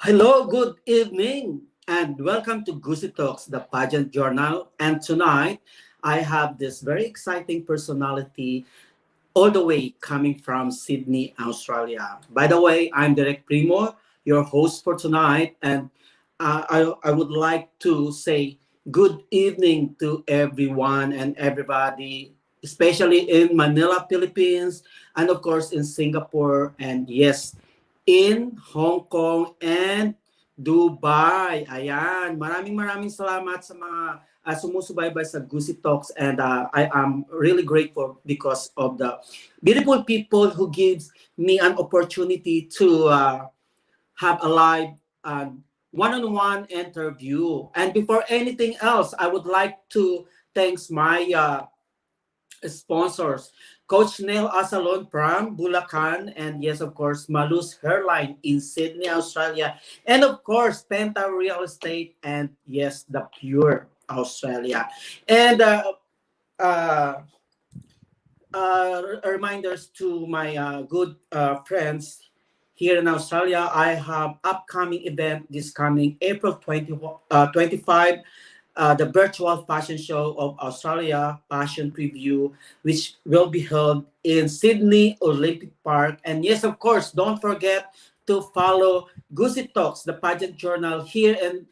Hello, good evening, and welcome to Gusi Talks, the pageant journal. And tonight, I have this very exciting personality all the way coming from Sydney, Australia. By the way, I'm Derek Primo, your host for tonight, and I would like to say good evening to everyone and everybody, especially in Manila, Philippines, and of course in Singapore, and yes, in Hong Kong and Dubai. Ayan, maraming salamat sa mga sumusubaybay sa Gusi Talks, and I am really grateful because of the beautiful people who gives me an opportunity to have a live one-on-one interview. And before anything else, I would like to thanks my sponsors, Coach Neil Asalon from Bulacan, and yes, of course, Malus Hairline in Sydney, Australia, and of course, Penta Real Estate, and yes, the Pure Australia. And uh, reminders to my good friends here in Australia. I have upcoming event this coming April 25, the virtual fashion show of Australia Fashion Preview, which will be held in Sydney Olympic Park. And yes, of course, don't forget to follow Gusi Talks, the pageant journal, here in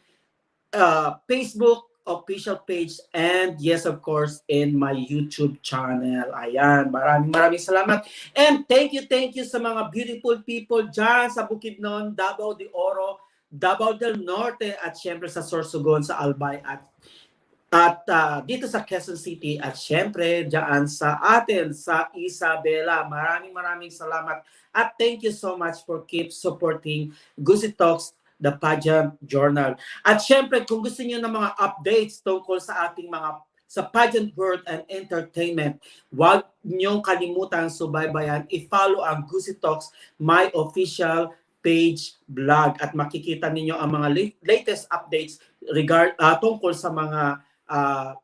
Facebook official page, and yes, of course, in my YouTube channel. Ayan, maraming salamat. And thank you sa mga beautiful people dyan sa Bukidnon, Davao de Oro, Davao del Norte, at syempre sa Sorsogon, sa Albay, at dito sa Quezon City, at syempre dyan sa atin, sa Isabela. Maraming salamat. At thank you so much for keep supporting Gusi Talks, the pageant journal. At syempre, kung gusto niyo ng mga updates tungkol sa ating sa pageant world and entertainment, huwag niyong kalimutan subaybayan, i-follow ang Gusi Talks, my official page blog, at makikita ninyo ang mga latest updates tungkol sa mga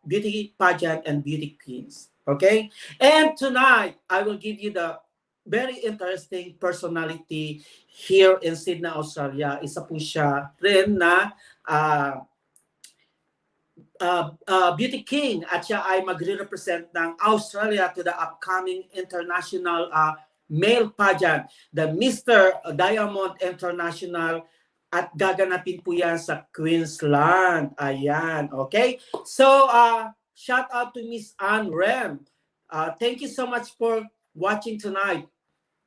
beauty pageant and beauty queens. Okay? And tonight, I will give you the very interesting personality here in Sydney, Australia. Isa po siya rin na beauty king, at siya ay magre-represent ng Australia to the upcoming international male pageant, the Mr. Diamond International, at gaganapin po yan sa Queensland. Ayan, okay? So, shout out to Miss Anne Rem. Thank you so much for watching tonight.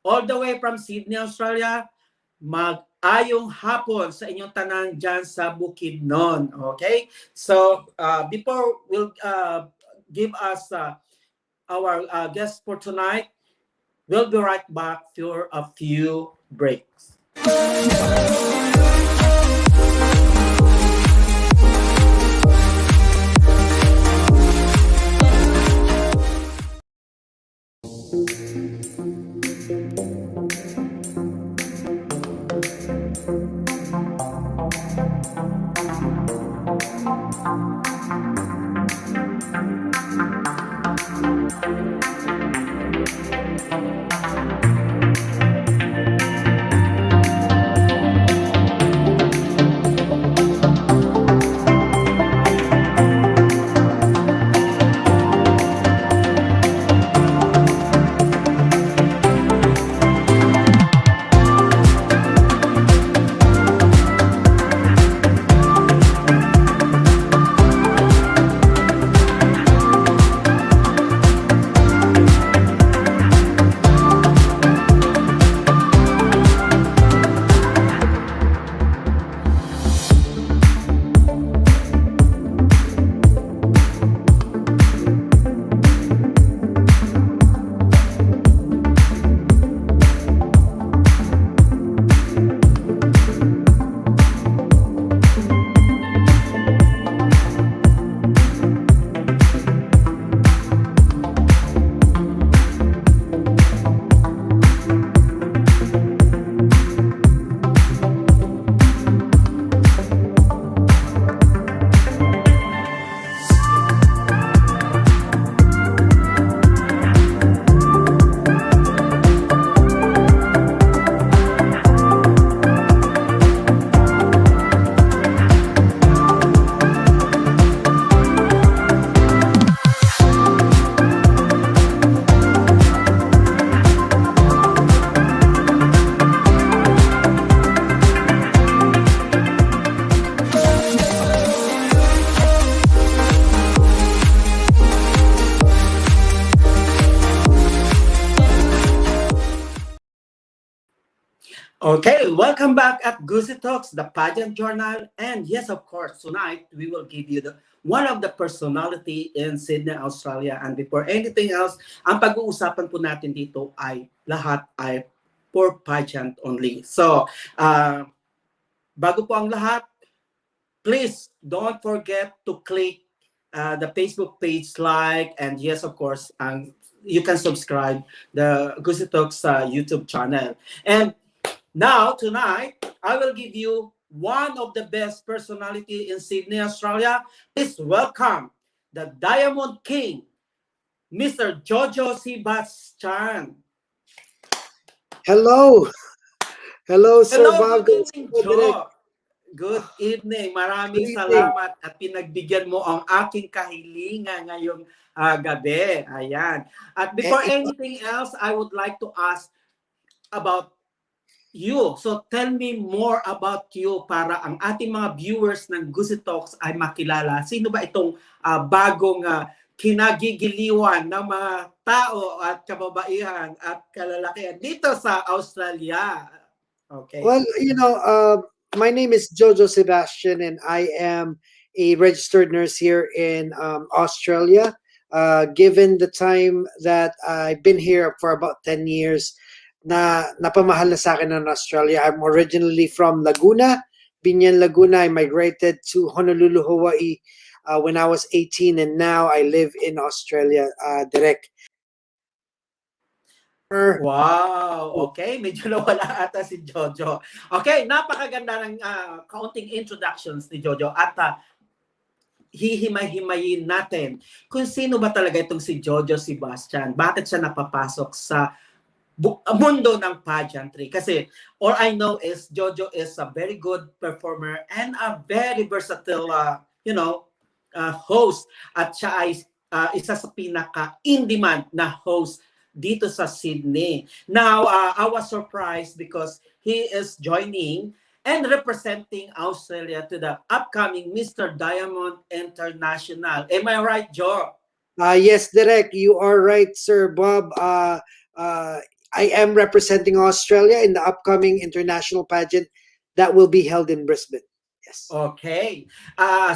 All the way from Sydney, Australia, mag-ayong hapon sa inyong tanan dyan sa Bukidnon. Okay? So, before we'll give us our guest for tonight, we'll be right back for a few breaks. Okay, welcome back at Gusi Talks, the pageant journal. And yes, of course, tonight we will give you one of the personality in Sydney, Australia. And before anything else, ang pag-uusapan po natin dito ay lahat ay for pageant only. So, bago po ang lahat, please don't forget to click the Facebook page, like, and yes, of course, you can subscribe the Gusi Talks YouTube channel. And now, tonight, I will give you one of the best personality in Sydney, Australia. Please welcome the Diamond King, Mr. JOJO Sebastian. Hello. Hello, Sir Hello, Bob. good evening, Joe. Good evening. Maraming Good evening. salamat at pinagbigyan mo ang aking kahilingan ngayong gabi. Ayan. At before anything else, I would like to ask about you. So tell me more about you para ang ating mga viewers ng Gusi Talks ay makilala. Sino ba itong bagong kinagigiliwan ng mga tao at kababaihan at kalalakihan dito sa Australia? Okay. Well, my name is JOJO Sebastian, and I am a registered nurse here in Australia. Given the time that I've been here for about 10 years, napamahal na sa akin ng Australia. I'm originally from Laguna, Binyan, Laguna. I migrated to Honolulu, Hawaii when I was 18, and now I live in Australia direct. Wow! Okay, medyo nawala ata si Jojo. Okay, napakaganda ng kaunting introductions ni Jojo at hihimay-himayin natin kung sino ba talaga itong si JOJO Sebastian. Bakit siya napapasok sa mundo ng pageantry? Kasi all I know is JOJO is a very good performer and a very versatile, host. At siya ay isa sa pinaka-in-demand na host dito sa Sydney. Now, I was surprised because he is joining and representing Australia to the upcoming Mr. Diamond International. Am I right, Joe? Yes, Derek, you are right, Sir Bob. I am representing Australia in the upcoming international pageant that will be held in Brisbane. Yes. Okay.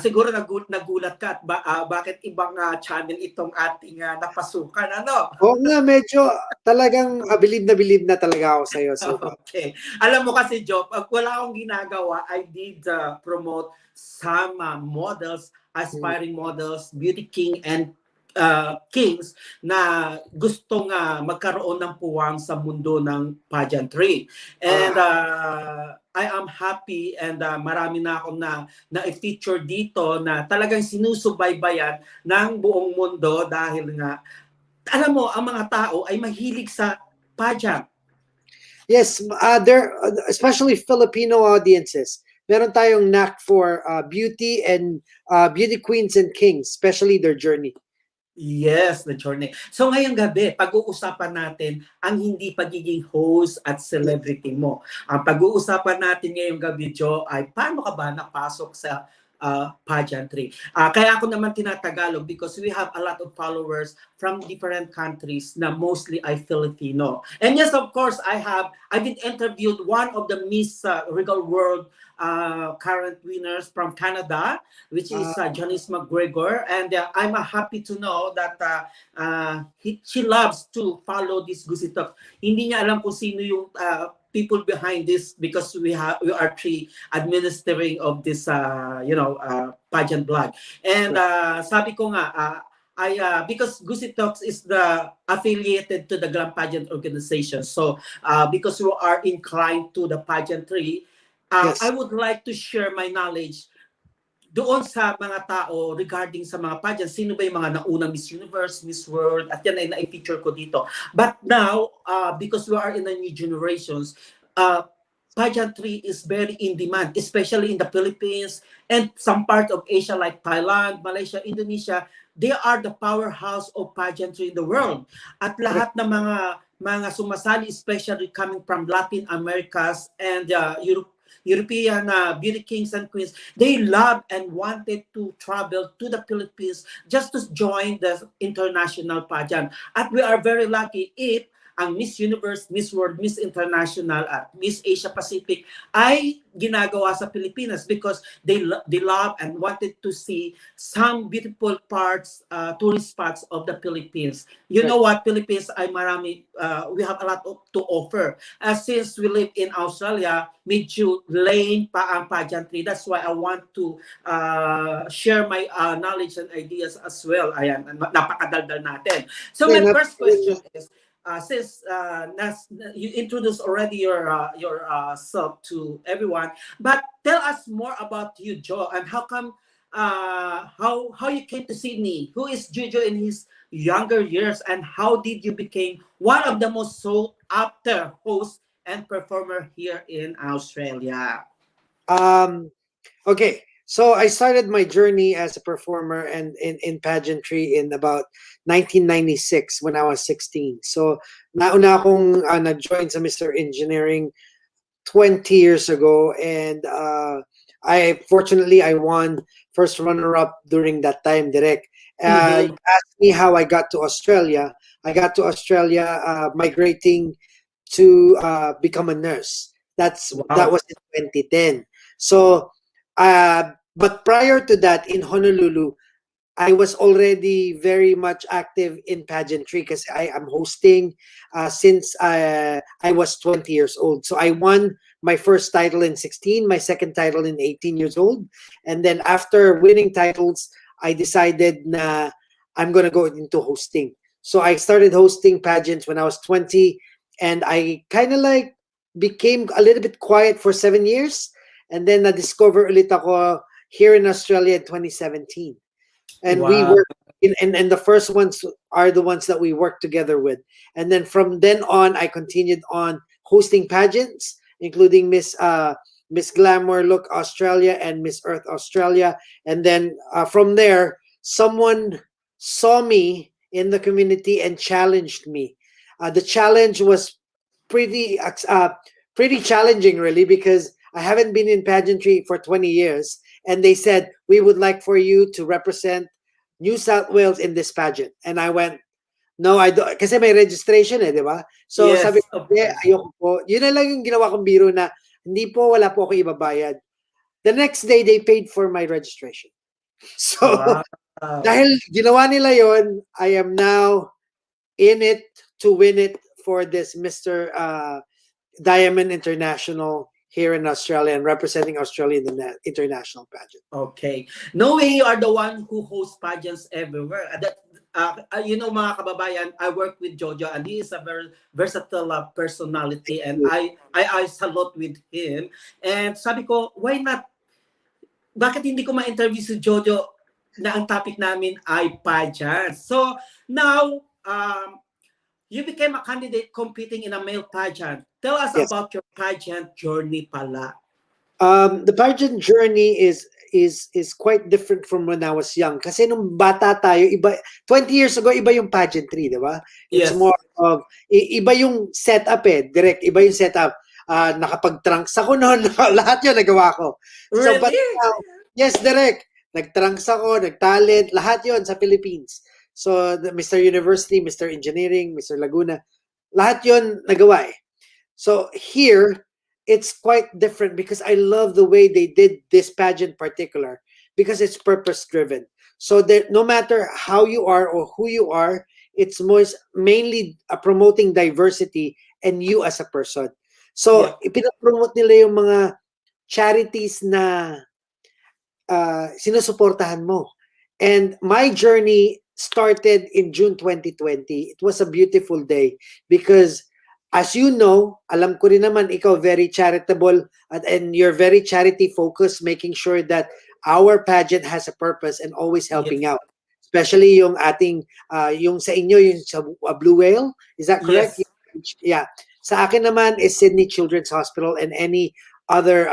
Siguro nagulat ka at bakit ibang channel itong ating napasukan, ano? Oo nga, medyo talagang bilib na talaga ako sa'yo, Sir Bob. Okay. Alam mo kasi, Joe, pag wala akong ginagawa, I did promote some models, aspiring models, beauty king and kings na gustong magkaroon ng puwang sa mundo ng pageantry. And I am happy and marami na akong na-feature dito na talagang sinusubaybayan ng buong mundo dahil nga, alam mo, ang mga tao ay mahilig sa pageant. Yes, there, especially Filipino audiences. Meron tayong knack for beauty and beauty queens and kings, especially their journey. Yes, the journey. So ngayong gabi, pag-uusapan natin ang hindi pagiging host at celebrity mo. Ang pag-uusapan natin ngayong gabi, Joe, ay paano ka ba napasok sa pageantry? Kaya ako naman tinatagalog because we have a lot of followers from different countries na mostly ay Filipino. And yes, of course, I've been interviewed one of the Miss Regal World current winners from Canada, which is Janice McGregor, and I'm happy to know that she loves to follow this Gusi Talk. Hindi niya alam kung sino yung people behind this because we are three administering of this pageant blog. And sabi ko nga because Gusi Talks is the affiliated to the Glam Pageant organization. So because we are inclined to the pageantry, yes. I would like to share my knowledge doon sa mga tao regarding sa mga pageants. Sino ba yung mga naunang Miss Universe, Miss World, at yan ay na-feature ko dito. But now, because we are in the new generations, pageantry is very in demand, especially in the Philippines and some part of Asia like Thailand, Malaysia, Indonesia. They are the powerhouse of pageantry in the world. At lahat ng mga sumasali, especially coming from Latin Americas and European beauty kings and queens, they loved and wanted to travel to the Philippines just to join the international pageant. And we are very lucky if ang Miss Universe, Miss World, Miss International at Miss Asia Pacific ay ginagawa sa Pilipinas because they love and wanted to see some beautiful parts, tourist spots of the Philippines. You know what, Philippines ay marami, we have a lot to offer. Since we live in Australia, medyo lane pa ang pageantry. That's why I want to share my knowledge and ideas as well. Ayan, napakadaldal natin. So my first question is, since you introduced already your self to everyone, but tell us more about you, Joe, and how come how you came to Sydney? Who is Jojo in his younger years, and how did you become one of the most sought after hosts and performer here in Australia? Um, okay, so I started my journey as a performer and in pageantry in about 1996 when I was 16. So nauna akong nag-join sa Mr. Engineering 20 years ago, and I fortunately I won first runner-up during that time, direct. Mhm. You asked me how I got to Australia. I got to Australia migrating to become a nurse. That Wow. was in 2010. So, but prior to that, in Honolulu, I was already very much active in pageantry because I am hosting since I was 20 years old. So I won my first title in 16, my second title in 18 years old. And then after winning titles, I decided na I'm going to go into hosting. So I started hosting pageants when I was 20, and I kind of like became a little bit quiet for 7 years. And then na-discover ulit ako here in Australia in 2017, and we Wow. work and the first ones are the ones that we work together with. And then from then on, I continued on hosting pageants, including Miss Glamour Look Australia and Miss Earth Australia. And then from there, someone saw me in the community and challenged me. The challenge was pretty pretty challenging, really, because I haven't been in pageantry for 20 years, and they said, we would like for you to represent New South Wales in this pageant. And I went, no, I don't, kasi may registration di ba? So sabi Yes, ko, of hindi, course. ayoko po. Yun na lang yung ginawa kong biro na, hindi po, wala po ako ibabayad. The next day, they paid for my registration. So, Wow. dahil ginawa nila yon, I am now in it to win it for this Mr. Diamond International here in Australia and representing Australia in the international pageant. Okay. Knowing you are the one who hosts pageants everywhere. You know, mga kababayan, I work with Jojo, and he is a very versatile personality, and I salute with him. And sabi ko, why not? Bakit hindi ko ma-interview si Jojo na ang topic namin ay pageants? So now, you became a candidate competing in a male pageant. Tell us Yes. about your pageant journey pala. The pageant journey is quite different from when I was young. Kasi nung bata tayo, iba 20 years ago, iba yung pageantry, di ba? It's Yes. more of iba yung setup direct, iba yung setup. Nakapag-trunks ako noon, lahat 'yon nagawa ko. So but Really? now, yes, direct. Nag-trunks ako, nag-talent, lahat 'yon sa Philippines. So the Mr. University, Mr. Engineering, Mr. Laguna, lahat 'yon nagawa eh. So here, it's quite different because I love the way they did this pageant particular, because it's purpose driven. So that no matter how you are or who you are, it's most mainly promoting diversity and you as a person. So Yep. ipinapromote nila yung mga charities na sinusuportahan mo. And my journey started in June 2020. It was a beautiful day because, as you know, alam ko rin naman ikaw very charitable and you're very charity focused, making sure that our pageant has a purpose and always helping Yes. out. Especially yung ating, yung sa inyo, yung sa Blue Whale, is that correct? Yes. Yeah. Sa akin naman is Sydney Children's Hospital and other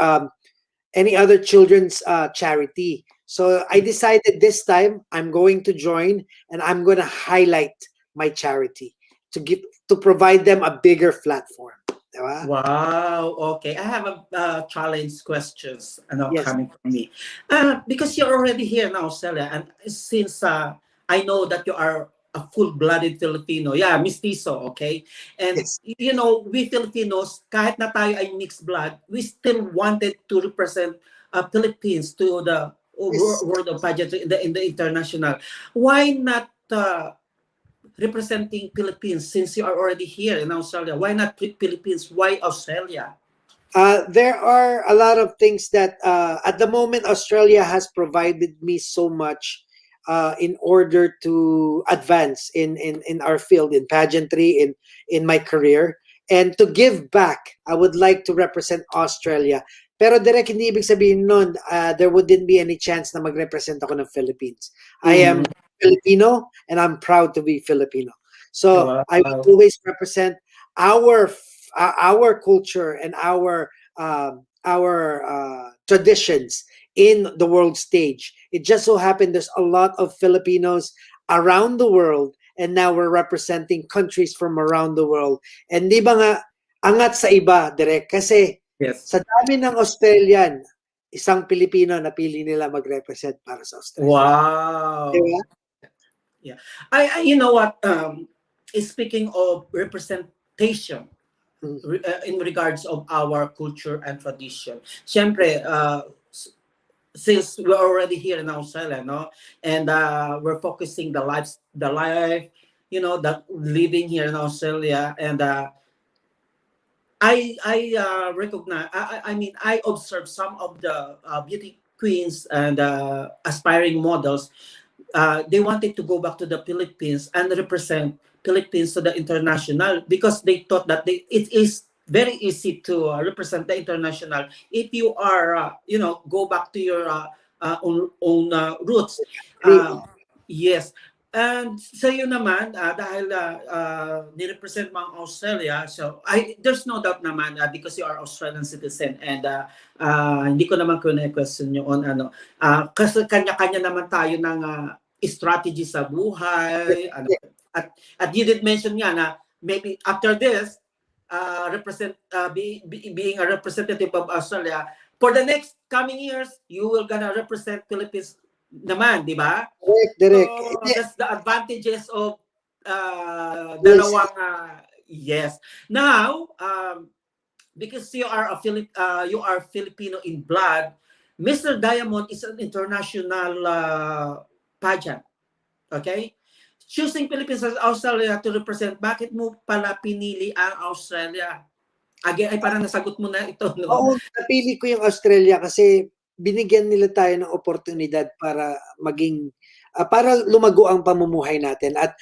any other children's charity. So I decided this time I'm going to join and I'm going to highlight my charity to provide them a bigger platform. Diba? Wow. Okay. I have a challenge questions Yes. coming from me. Because you're already here in Australia, and since I know that you are a full-blooded Filipino. Yeah, mestizo, okay? And, Yes. you know, we Filipinos, kahit na tayo ay mixed blood, we still wanted to represent Philippines to the Yes. world of pageantry in the international. Why not representing Philippines since you are already here in Australia? Why not Philippines? Why Australia? There are a lot of things that at the moment Australia has provided me so much in order to advance in our field in pageantry in my career and to give back. I would like to represent Australia. Pero direct hindi ibig sabihin nun there wouldn't be any chance na mag-represent ako ng Philippines. I am Mm-hmm. Filipino and I'm proud to be Filipino. So I will Wow. always represent our our culture and our traditions in the world stage. It just so happened there's a lot of Filipinos around the world, and now we're representing countries from around the world. And di ba nga, angat sa iba, direct, kasi Yes. sa dami ng Australian, isang Pilipino na pili nila mag-represent para sa Australia. Di Wow. ba? Yeah. You know what? Speaking of representation, Mm. in regards of our culture and tradition, syempre, since we're already here in Australia, no, and we're focusing the life, you know, that living here in Australia, and I recognize. I mean, I observe some of the beauty queens and aspiring models. They wanted to go back to the Philippines and represent Philippines to the international because they thought that it is very easy to represent the international if you are, you know, go back to your own roots. Agree. Yes. And sa iyo naman, dahil nirepresent mo ang Australia, so there's no doubt naman because you are Australian citizen and hindi ko naman question yung on ano. Kasi kanya-kanya naman tayo ng strategy sa buhay. Ano, at you did mention nga na maybe after this, being a representative of Australia, for the next coming years, you will gonna represent Philippines naman, di ba? Direct, So direct. that's the advantages of Yes. dalawang yes. Now, because you are Filipino in blood, Mr. Diamond is an international pageant. Okay? Choosing Philippines as Australia to represent, bakit mo pala pinili ang Australia? Again, ay parang nasagot mo na ito, no? Oo, napili ko yung Australia kasi binigyan nila tayo ng oportunidad para maging para lumago ang pamumuhay natin. At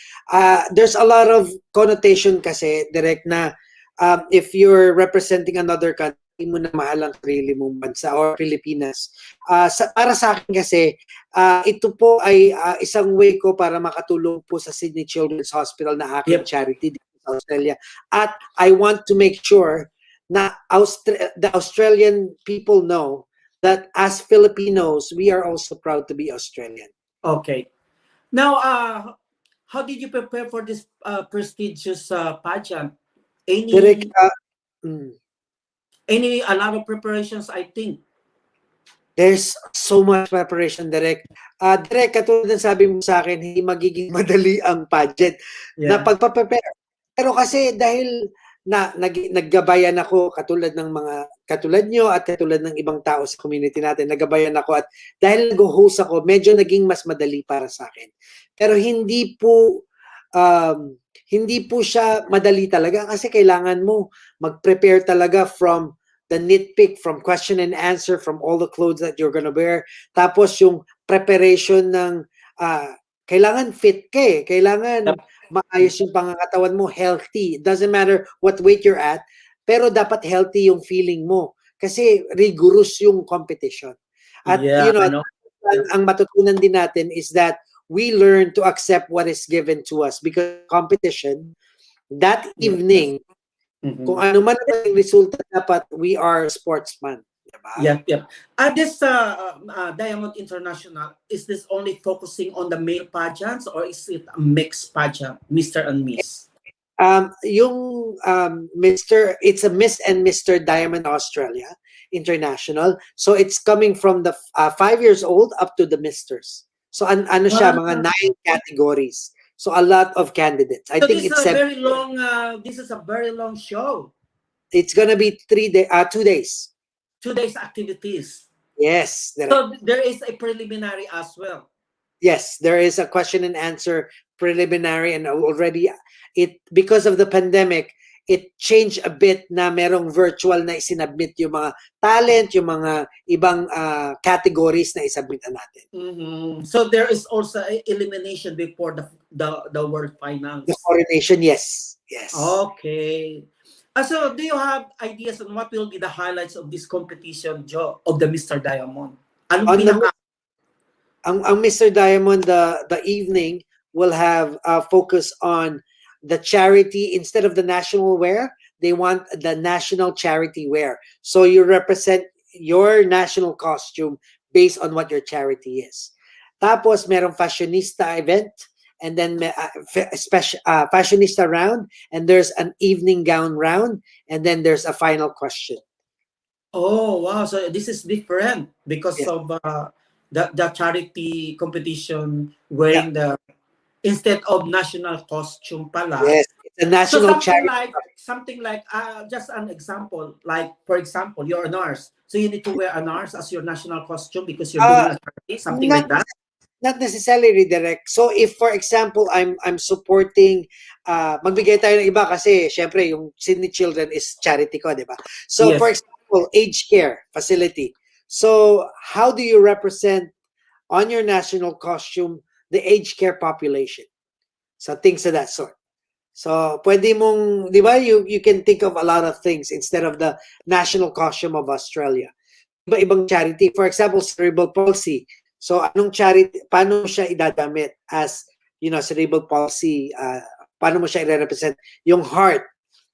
there's a lot of connotation kasi direct na if you're representing another country, mo na mahal ang sarili mong bansa or Pilipinas. Para sa akin kasi, ito po ay isang way ko para makatulong po sa Sydney Children's Hospital na aking Yep. charity dito sa Australia. At I want to make sure na the Australian people know that as Filipinos, we are also proud to be Australian. Okay. Now, how did you prepare for this prestigious pageant? Direct, A lot of preparations, I think. there's so much preparation, Direct. Direct, katulad ng sabi mo sa akin, hindi magiging madali ang pageant na Yeah. pagpaprepare. Pero kasi dahil naggabayan ako katulad ng mga katulad nyo at katulad ng ibang tao sa community natin, naggabayan ako at dahil nag-host ako, medyo naging mas madali para sa akin. Pero hindi po siya madali talaga kasi kailangan mo mag-prepare talaga from the nitpick, from question and answer, from all the clothes that you're gonna wear. Tapos yung preparation ng kailangan fit ka eh. Kailangan maayos yung pangangatawan mo, healthy. It doesn't matter what weight you're at, pero dapat healthy yung feeling mo. Kasi rigorous yung competition. At Yeah, you know, yeah. ang matutunan din natin is that we learn to accept what is given to us because competition, that evening, kung ano man ang resulta, dapat we are sportsman. Diba? Yep. This Diamond International, is this only focusing on the male pageants or is it a mixed pageant, Mr. and Miss? Yung it's a Miss and Mr. Diamond Australia International. So it's coming from the 5 years old up to the Misters. So ano siya, mga 9 categories. So a lot of candidates. I So think this is it's a very long. This is a very long show. it's gonna be 2 days. 2 days activities. Yes, So there is a preliminary as well. yes, there is a question and answer preliminary, and already it, because of the pandemic, it changed a bit na merong virtual na isinabmit yung mga talent, yung mga ibang categories na isubmit natin. So there is also a elimination before the world finals. The coronation, yes. Yes. Okay. So do you have ideas on what will be the highlights of this competition, Joe, of the Mr. Diamond? Anong On the, pinaka ang Mr. Diamond, the evening will have focus on the charity. Instead of the national wear, they want the national charity wear. So you represent your national costume based on what your charity is. Tapos merong fashionista event, and then fashionista round, and there's an evening gown round, and then there's a final question. Oh, wow. So this is different because Yes. of the charity competition wearing the instead of national costume pala. Yes, it's a So national charity. something like just an example, like for example, you're a nurse, so you need to wear a nurse as your national costume because you're doing a charity, something like that. Not necessarily redirect. So if for example I'm supporting magbigay tayo ng iba kasi syempre yung Sydney Children is charity ko, di ba? So Yes. for example, aged care facility. So how do you represent on your national costume the aged care population? So things of that sort. So pwede mong, di ba, you can think of a lot of things instead of the national costume of Australia. Iba-ibang charity. For example, cerebral palsy. So anong charity, paano siya idadamit as, cerebral palsy, paano mo siya i-represent? Yung heart,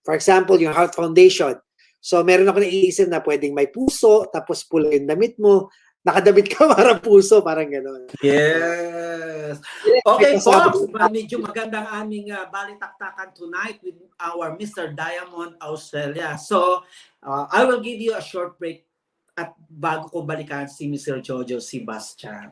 for example, yung Heart Foundation. So meron ako naiisip na pwedeng may puso, tapos pula yung damit mo, nakadamit ka para puso, parang gano'n. Yes. Okay, folks, medyo magandang aming balitaktakan tonight with our Mr. Diamond Australia. So, I will give you a short break at bago ko balikan si Mr. JOJO Sebastian.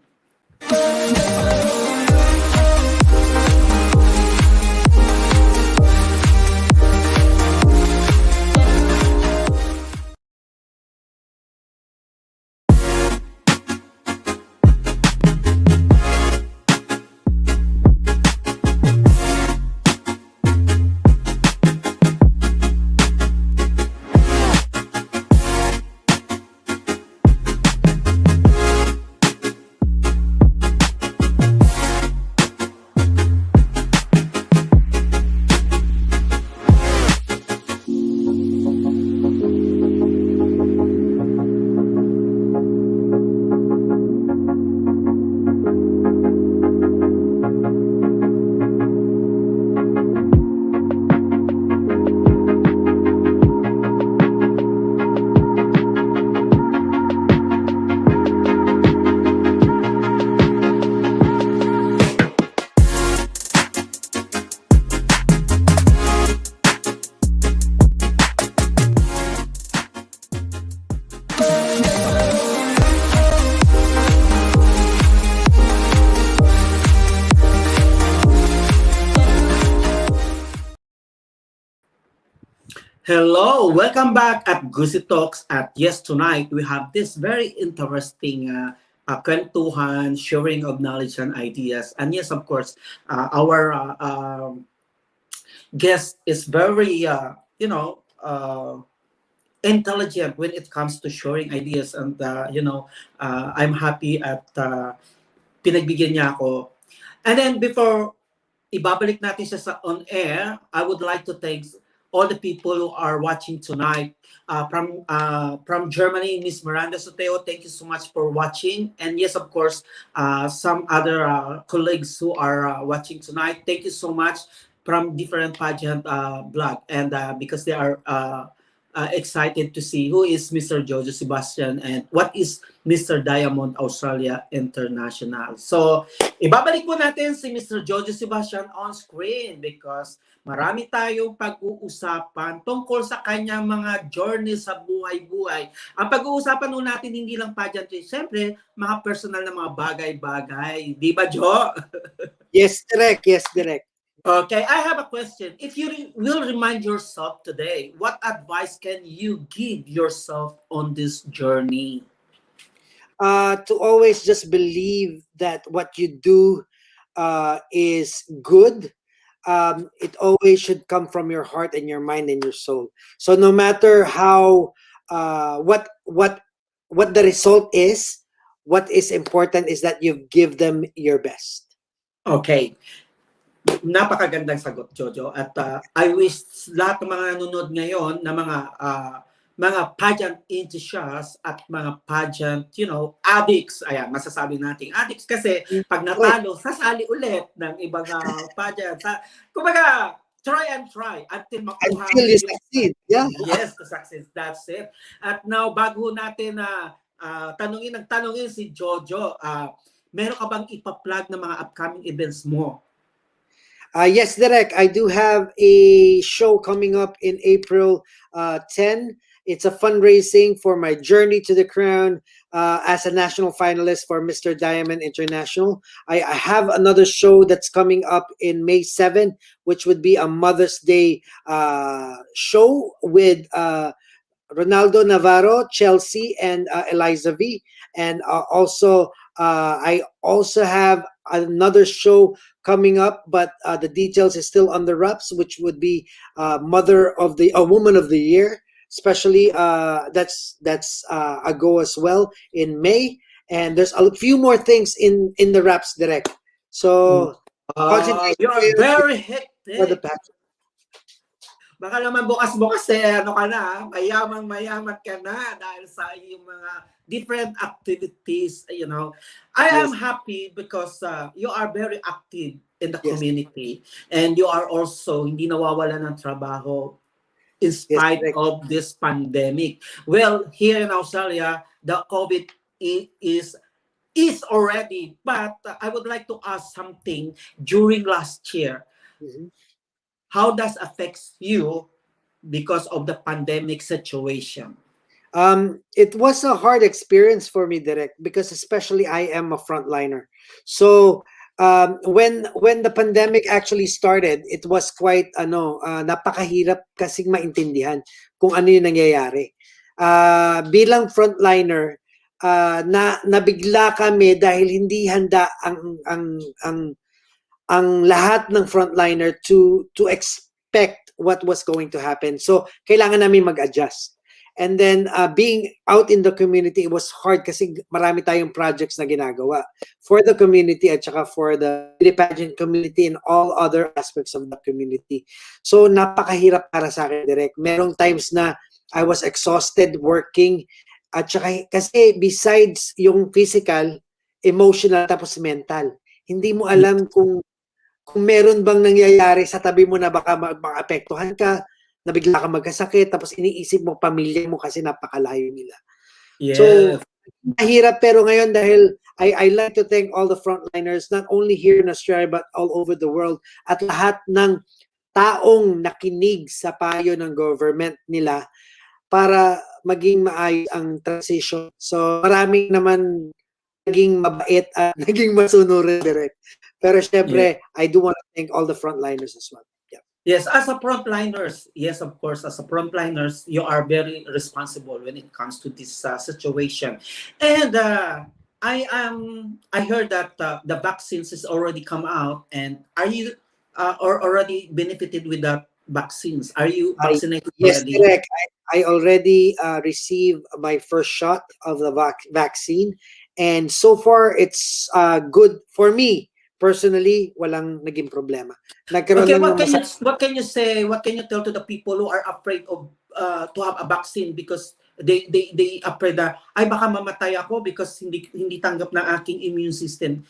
Hello, welcome back at Gusi Talks. At yes, tonight we have this very interesting kwentuhan, sharing of knowledge and ideas. And yes, of course, our guest is very, intelligent when it comes to sharing ideas. And, I'm happy at pinagbigyan niya ako. And then before ibabalik natin siya sa on air, I would like to thank all the people who are watching tonight. From Germany, Miss Miranda Soteo, thank you so much for watching. And yes, of course, some other colleagues who are watching tonight, thank you so much from different pageant blog. And because they are excited to see who is Mr. JOJO Sebastian and what is Mr. Diamond Australia International. So, ibabalik po natin si Mr. JOJO Sebastian on screen because marami tayong pag-uusapan tungkol sa kanyang mga journey sa buhay-buhay. Ang pag-uusapan nun natin hindi lang pageantry, siyempre, mga personal na mga bagay-bagay. Di ba, Jo? Yes, direct. Yes, direct. Okay, I have a question. If you will remind yourself today, what advice can you give yourself on this journey? To always just believe that what you do is good. It always should come from your heart and your mind and your soul. So no matter how what the result is, what is important is that you give them your best. Okay, napakagandang sagot, Jojo. At I wish lahat ng mga nanonood ngayon na mga pageant enthusiasts at mga pageant, addicts. Ayan, masasabi nating addicts kasi pag Correct. natalo, sasali ulit ng ibang pageant. Kumbaga, try and try until makuha Until mo you yung succeed. Yeah. yes to success. That's it. At now, bago natin na tanungin si Jojo, meron ka bang ipa-plug ng mga upcoming events mo? Yes, Derek, I do have a show coming up in April 10. It's a fundraising for my journey to the crown as a national finalist for Mr. Diamond International. I have another show that's coming up in May 7, which would be a Mother's Day show with Ronaldo Navarro, Chelsea, and Eliza V. And I also have another show coming up, but the details is still on the wraps, which would be Mother of the Woman of the Year. Especially that's a go as well in May, and there's a few more things in the wraps direct. So You are concentration very for the hectic. pack. Baka naman bukas-bukas ano ka na, mayaman ka na dahil sa iyong mga different activities. I am Yes, happy because you are very active in the yes, community and you are also hindi nawawala ng trabaho in yes, spite direct. of this pandemic. Well, here in Australia, the COVID is already, but I would like to ask something during last year. Mhm. How does affects you because of the pandemic situation? It was a hard experience for me, direct, because especially I am a frontliner. So when the pandemic actually started, it was quite napakahirap kasing maintindihan kung ano yung nangyayari. Bilang frontliner, na nabigla kami dahil hindi handa ang lahat ng frontliner to expect what was going to happen. So kailangan namin mag-adjust. And then being out in the community, it was hard kasi marami tayong projects na ginagawa for the community at saka for the beauty pageant community and all other aspects of the community. So napakahirap para sa akin, direct. Merong times na I was exhausted working at saka kasi besides yung physical, emotional tapos mental. Hindi mo alam kung meron bang nangyayari sa tabi mo na baka maapektuhan ka, na bigla ka magkasakit, tapos iniisip mo pamilya mo kasi napakalayo nila. So, Yes. mahirap pero ngayon dahil I like to thank all the frontliners, not only here in Australia but all over the world, at lahat ng taong nakinig sa payo ng government nila para maging maayos ang transition. So, maraming naman naging mabait at naging masunurin direct. Pero Yeah. syempre, I do want to thank all the frontliners as well. Yeah. Yes, as a frontliners, yes, of course, as a frontliners, you are very responsible when it comes to this situation. And I heard that the vaccines is already come out, and are you or already benefited with the vaccines? Are you I vaccinated Yes, already? correct. I already received my first shot of the vaccine, and so far it's good for me personally. Walang naging problema. Nagkaroon Okay, lang ng masakit. what can you say? What can you tell to the people who are afraid of to have a vaccine because they afraid that ay baka mamatay ako because hindi tanggap ng aking immune system.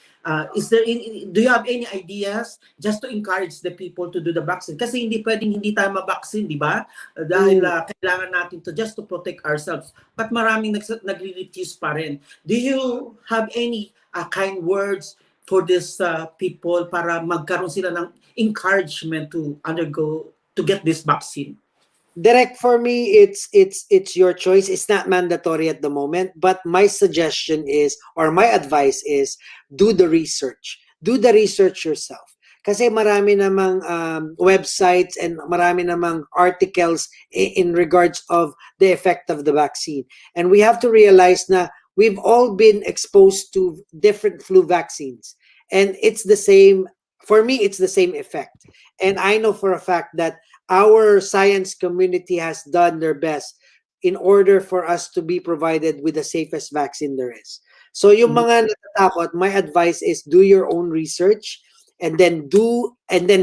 Do you have any ideas just to encourage the people to do the vaccine? Kasi hindi pwedeng hindi tayo ma-vaccine, di ba? Dahil Mm. kailangan natin to just to protect ourselves. But maraming nagre-refuse pa rin. Do you have any kind words for these people para magkaroon sila ng encouragement to get this vaccine? Direct, for me, it's your choice. It's not mandatory at the moment, but my suggestion is, or my advice is, do the research. do the research yourself. Kasi marami namang websites and marami namang articles in regards of the effect of the vaccine. And we have to realize na we've all been exposed to different flu vaccines. And it's the same, for me, it's the same effect. And I know for a fact that our science community has done their best in order for us to be provided with the safest vaccine there is. So yung Mhm. mga natatakot, my advice is do your own research and then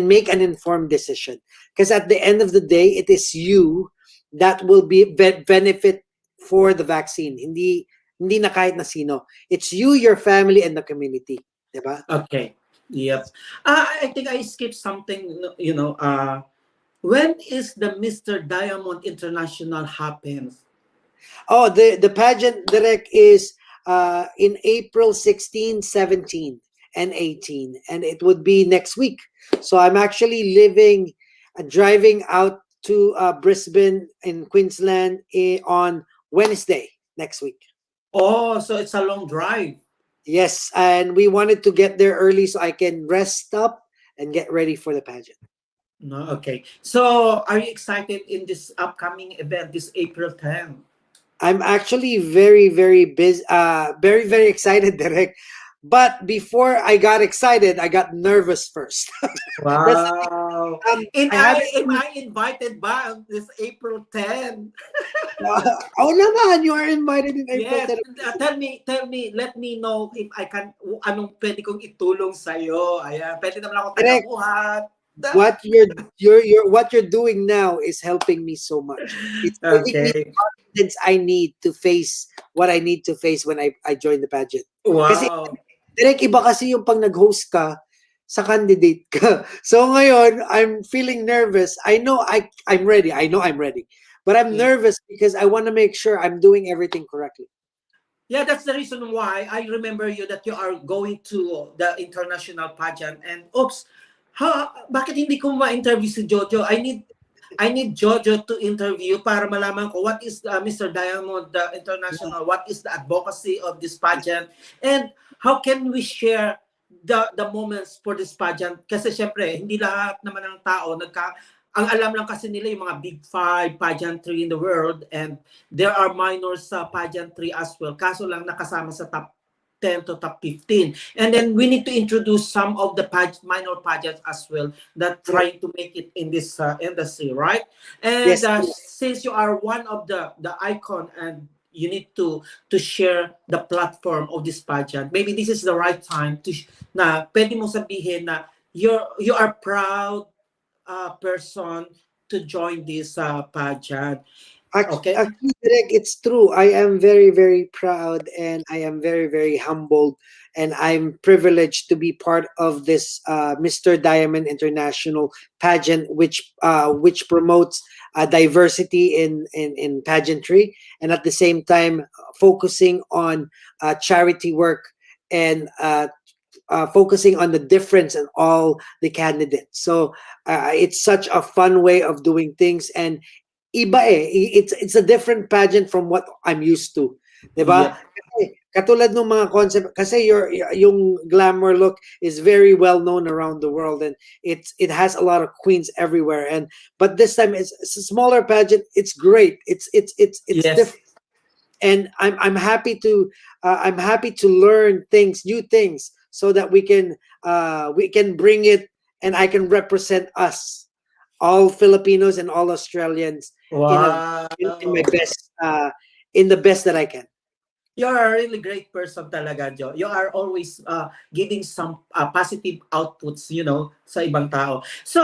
make an informed decision. Because at the end of the day, it is you that will benefit for the vaccine. Hindi na kahit na sino. It's you, your family, and the community. Diba? Okay. Yep. I think I skipped something, when is the Mr. Diamond International happens? Oh, the pageant direct is in April 16, 17, and 18, and it would be next week. So I'm actually driving out to Brisbane in Queensland on Wednesday next week. Oh, so it's a long drive. Yes, and we wanted to get there early so I can rest up and get ready for the pageant. No, okay. So are you excited in this upcoming event, this April 10th? I'm actually very, very busy, very, very excited, Derek. But before I got excited, I got nervous first. That's Wow. And I haven't. am I invited by on this April 10th? Oh, naman, you are invited in April Yes. 10. Tell me, let me know if I can, anong pwede kong itulong sa'yo. Ayan, pwede naman ako Derek, tagabuhat. what you're doing now is helping me so much. It's giving me the Okay. confidence I need to face what I need to face when I join the pageant. Kasi Wow. direct iba kasi yung pag nag-host ka sa candidate ka. So ngayon, I'm feeling nervous. I'm ready. I know I'm ready. But I'm Yeah. nervous because I want to make sure I'm doing everything correctly. Yeah, that's the reason why I remember you that you are going to the international pageant and oops, bakit hindi ko ma-interview si Jojo? I need Jojo to interview para malaman ko what is Mr. Diamond the Yeah. International, what is the advocacy of this pageant, and how can we share the moments for this pageant? Kasi syempre, hindi lahat naman ng tao ang alam lang kasi nila yung mga big five pageantry in the world, and there are minors sa pageantry as well. Kaso lang nakasama sa top 10 to top 15. And then we need to introduce some of the minor pageants as well that Correct. trying to make it in this industry, right? And Yes. since you are one of the icon and you need to share the platform of this pageant, maybe this is the right time to na pwede mo sabihin na you are proud person to join this pageant. Okay? Actually, Direk, it's true. I am very, very proud and I am very, very humbled. And I'm privileged to be part of this Mr. Diamond International pageant, which promotes diversity in pageantry and at the same time focusing on charity work and focusing on the difference in all the candidates. So it's such a fun way of doing things and iba eh. It's a different pageant from what I'm used to. 'Di ba? Yep. Kasi katulad ng mga concept kasi yung glamour look is very well known around the world and it has a lot of queens everywhere and but this time it's a smaller pageant. It's great. It's Yes. different and I'm happy to learn new things so that we can bring it and I can represent us all Filipinos and all Australians in a Wow. in my best in the best that I can. You're a really great person talaga, Joe. You are always giving some positive outputs, sa ibang tao. So,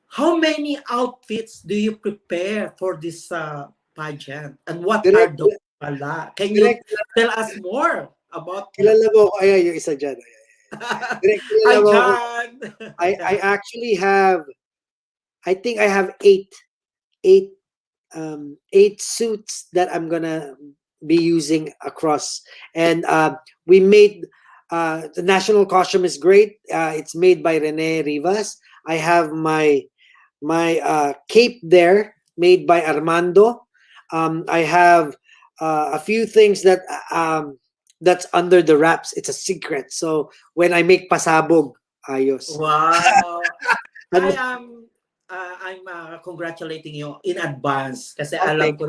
how many outfits do you prepare for this pageant? And what are Direct those pala? Can you direct tell us more about them? kilala mo ako ayan yung isa diyan. Direct kilala Hi, mo ako. John! I actually have I think I have eight eight suits that I'm gonna be using across. And we made the national costume is great. It's made by Rene Rivas. I have my cape there made by Armando. I have a few things that that's under the wraps. It's a secret. So when I make pasabog, ayos. Wow. I Ano? am I'm congratulating you in advance kasi Okay. alam ko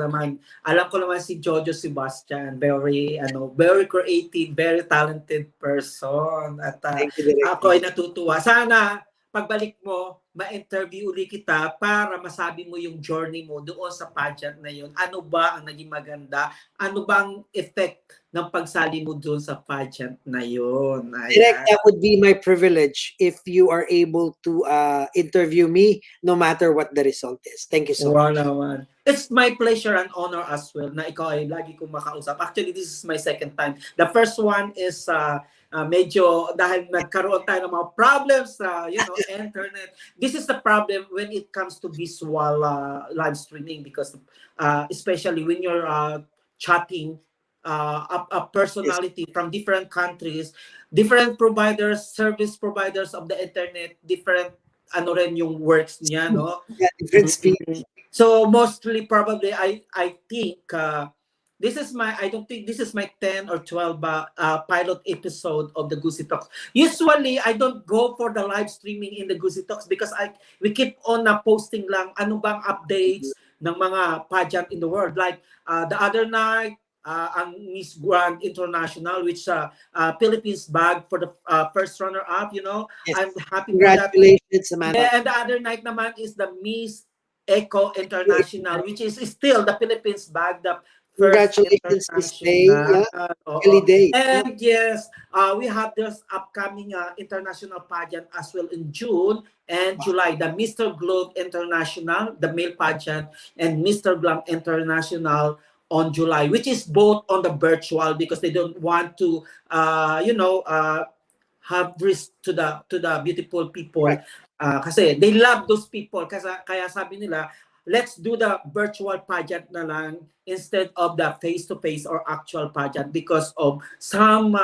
naman si JOJO Sebastian, very creative, very talented person at Thank you, Direk. ako ay natutuwa. Sana pagbalik mo, ma-interview uli kita para masabi mo yung journey mo doon sa pageant na yun. Ano ba ang naging maganda? Ano bang effect ng pagsali mo doon sa pageant na yun? Direk, Ayan. that would be my privilege if you are able to interview me, no matter what the result is. Thank you so Wow much. naman. It's my pleasure and honor as well na ikaw ay lagi kong makausap. Actually, this is my second time. The first one is medyo dahil nagkaroon tayo ng mga problems sa internet. This is the problem when it comes to visual live streaming because especially when you're chatting a Yes. personality from different countries, different providers, service providers of the internet, different ano rin yung works niya, no? Yeah, different speed. So mostly probably I think this is my I don't think this is my 10 or 12 pilot episode of the Gusi Talks. Usually I don't go for the live streaming in the Gusi Talks because we keep on posting lang ano bang updates ng mga pageant in the world, like the other night ang Miss Grand International, which Philippines bag for the first runner up, Yes. I'm happy for that. Congratulations, Samantha. Yeah, and the other night naman is the Miss Eco International, which is still the Philippines bag, the first Congratulations, Miss Day. international. Yeah, Oo. Kelly Day. Yeah. And yes, we have this upcoming international pageant as well in June and July. The Mr. Globe International, the male pageant, and Mr. Glam International on July, which is both on the virtual because they don't want to, have risk to the beautiful people. Correct. Kasi they love those people. Kaya sabi nila, let's do the virtual pageant na lang instead of the face-to-face or actual pageant because of some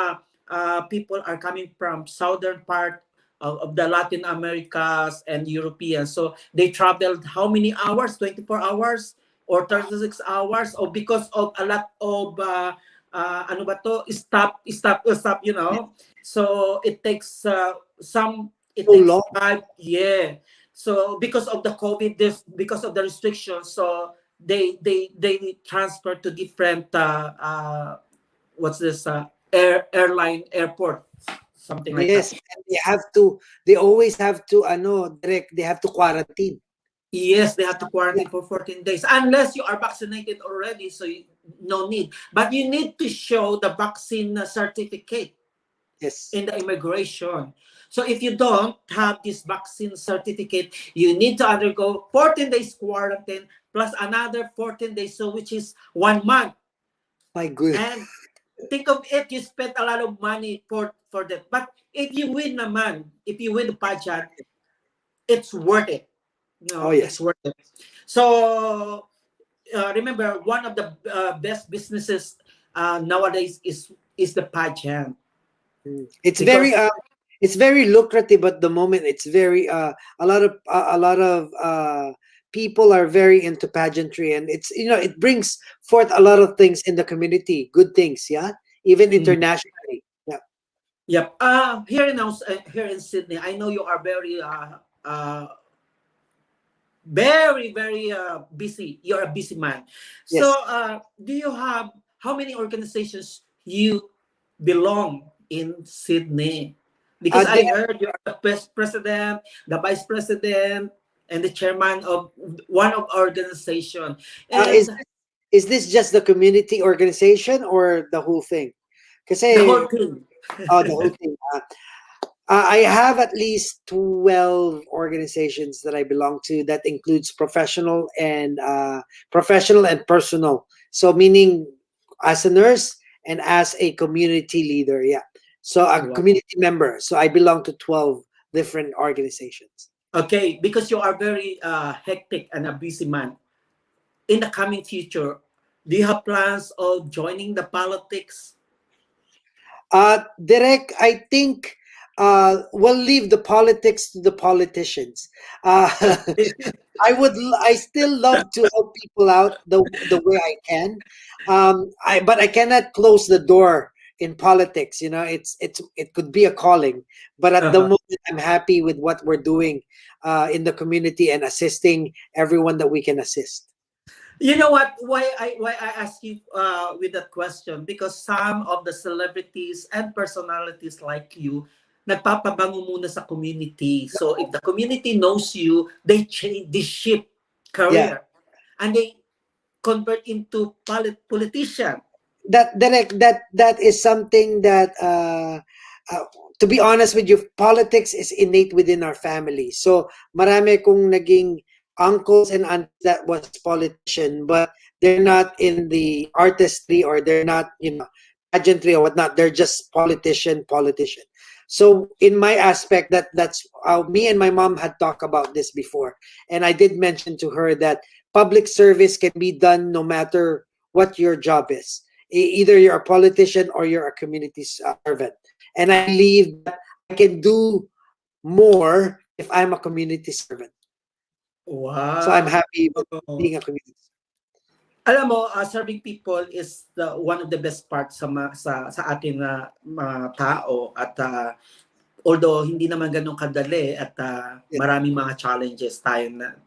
people are coming from southern part of the Latin Americas and Europeans. So they traveled how many hours? 24 hours or 36 hours? Or because of a lot of ano ba to? Stop, So it takes it So takes long. 5 years. So because of the COVID, because of the restrictions, so they transfer to different what's this airport, something like that. Yes, and they always have to, direct, they have to quarantine. Yes, they have to Yeah. quarantine for 14 days unless you are vaccinated already, so no need. But you need to show the vaccine certificate Yes. in the immigration. So if you don't have this vaccine certificate, you need to undergo 14 days quarantine plus another 14 days, so which is 1 month. My goodness. And think of it, you spent a lot of money for that. But if you win the pageant, it's worth it. Oh, It's yes. worth it. So remember, one of the best businesses nowadays is the pageant It's because very lucrative at the moment. It's very a lot of people are very into pageantry, and it's, it brings forth a lot of things in the community, good things, yeah, even internationally. Yeah. yep. Here in Sydney, I know you are very busy. You're a busy man. So, Yes. do you have how many organizations you belong in Sydney? Because I There, heard you are the president, the vice president, and the chairman of one of organization. is And is this just the community organization or the whole thing? the Kasi, whole thing. the whole thing. I have at least 12 organizations that I belong to. That includes professional and personal. So meaning as a nurse and as a community leader. Yeah. So a Wow. community member. So I belong to 12 different organizations. Okay, because you are very hectic and a busy man. In the coming future, do you have plans of joining the politics? Direk, I think we'll leave the politics to the politicians. Uh, I still love to help people out the way I can. But I cannot close the door in politics. You know, it could be a calling, but at the moment, I'm happy with what we're doing in the community and assisting everyone that we can assist. You know what? Why I ask you with that question? Because some of the celebrities and personalities like you, nagpapabango muna sa community. So if the community knows you, they change, they shift Yeah, career, and they convert into politician. that is something that uh, to be honest with you, politics is innate within our family. So marami kong naging uncles and aunts that was politician, but they're not in the artistry, or they're not, pageantry or whatnot. They're just politician. So in my aspect, that's me and my mom had talked about this before, and I did mention to her that public service can be done no matter what your job is. Either you're a politician or you're a community servant. And I believe that I can do more if I'm a community servant. So I'm Wow. happy with being a community servant. Alam mo, serving people is one of the best parts sa ating mga tao, at although hindi naman ganun kadali, at Yeah. maraming mga challenges tayo na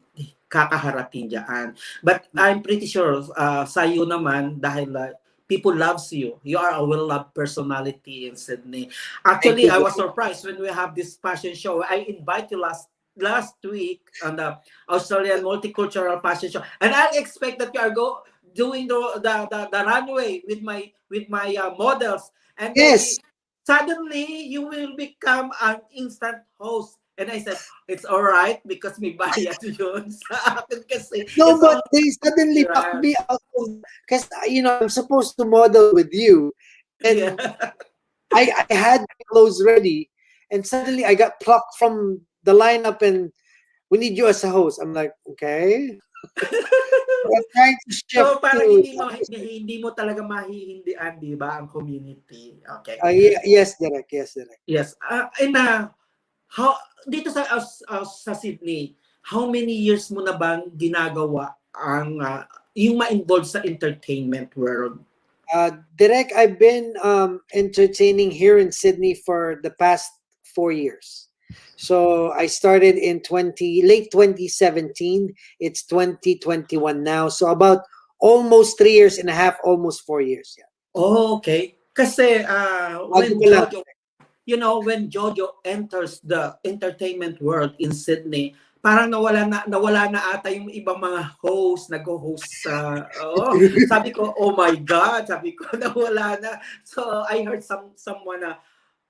kakaharapin diyan. But I'm pretty sure sa iyo naman, dahil people loves you. You are a well-loved personality in Sydney. Thank Actually, you. I was Derek. surprised when we have this fashion show. I invite you last week on the Australian Multicultural Fashion Show, and I expect that you are doing the runway with my models, and then Yes. suddenly you will become an instant host. And I said, it's all right because may bayad yun sa akin kasi No, it's but all they suddenly knocked right. me out of, because I'm supposed to model with you, Yeah. and I had my clothes ready, and suddenly I got plucked from the lineup, and we need you as a host. I'm like, okay. I'm trying to shift So parang to. hindi mo talaga mahihindian, di ba, ang community. Okay. Yes, Derek. Yes, Derek. Yes. And how dito sa Sydney, how many years mo na bang ginagawa ang yung ma-involve sa entertainment world? Derek, I've been entertaining here in Sydney for the past 4 years. So I started in late 2017. It's 2021 now. So about almost 3 years and a half, almost 4 years. Yeah. Oh, okay. Kasi Bago when pa lang. when JoJo enters the entertainment world in Sydney, parang nawala na ata yung ibang mga nag-host sa sabi ko, oh my God, sabi ko, nawala na. So I heard someone na,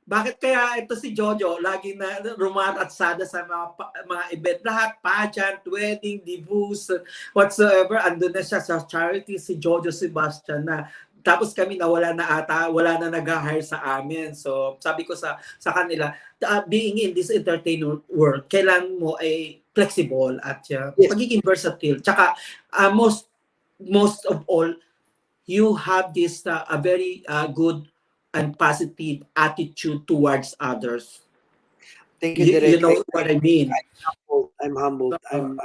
bakit kaya ito si JoJo lagi na rumaratsada sa mga event, lahat, pageant, wedding, divorce, whatsoever, andun na siya sa charity, si JoJo Sebastian na. Tapos kami nawala na ata, wala na nag-hire sa amin. So sabi ko sa kanila, being in this entertainment world, kailan mo ay flexible at Yes. pagiging versatile. Tsaka most of all, you have this a very good and positive attitude towards others. Thank you, Derek. You know what I mean? I'm humbled. I'm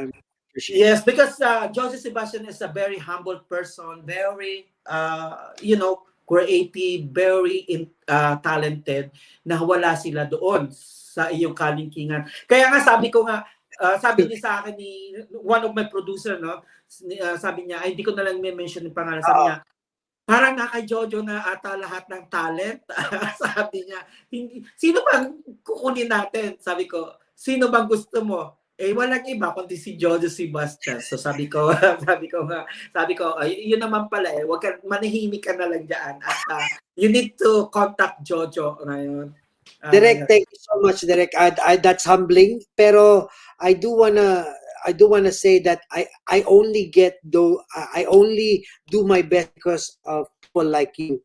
appreciative. Yes, because JOJO Sebastian is a very humble person, very creative, very talented, na wala sila doon sa iyong kalingkingan. Kaya nga sabi ko nga, sabi niya sa akin ni one of my producer, no, sabi niya, ay hindi ko na lang mention yung pangalan, sabi niya, parang na kay JoJo na ata lahat ng talent. Sabi niya, sino bang kukunin natin? Sabi ko, sino bang gusto mo? Walang iba kundi si JoJo Sebastian. So sabi ko, yun naman pala wag ka, manahimik ka na lang diyan at you need to contact JoJo ngayon. Derek, thank you so much, Derek. That's humbling, pero I do wanna say that I only do my best because of people like you.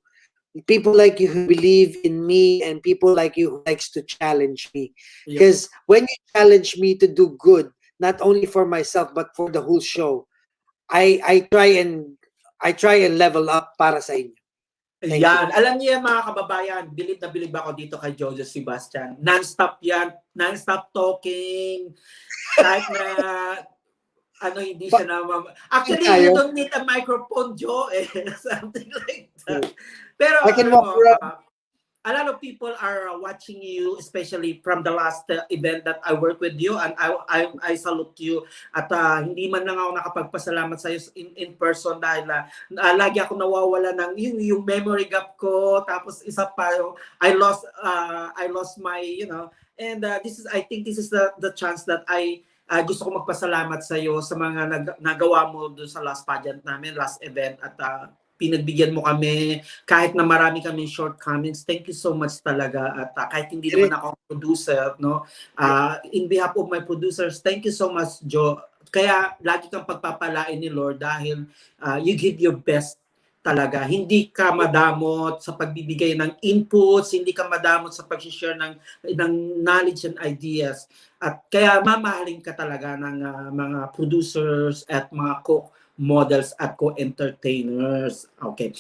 People like you who believe in me, and people like you who likes to challenge me. Because when you challenge me to do good, not only for myself but for the whole show, I try and level up para sa inyo. Thank Yan. Alam niyo yan, mga kababayan, bilib na bilib ako dito kay JoJo Sebastian. Non-stop yan. Non-stop talking. Kahit na ano, hindi Ba- siya actually, you tayo. don't need a microphone, Joe, eh. Something like that. Pero, I can alam walk mo, around. a lot of people are watching you, especially from the last event that I worked with you, and I salute you. At hindi man lang ako nakapagpasalamat sa iyo in person dahil lagi ako nawawala ng yung memory gap ko. Tapos isa pa, I lost my, and this is, I think this is the chance that I gusto ko magpasalamat sa iyo sa mga nagawa mo doon sa last pageant namin, last event, at pinagbigyan mo kami kahit na marami kaming shortcomings. Thank you so much talaga. At kahit hindi naman ako producer, no? In behalf of my producers, thank you so much, Joe. Kaya lagi kang pagpapalain ni Lord dahil you give your best talaga. Hindi ka madamot sa pagbibigay ng inputs, hindi ka madamot sa pag-share ng knowledge and ideas. At kaya mamahalin ka talaga ng mga producers at mga models at co-entertainers. Okay.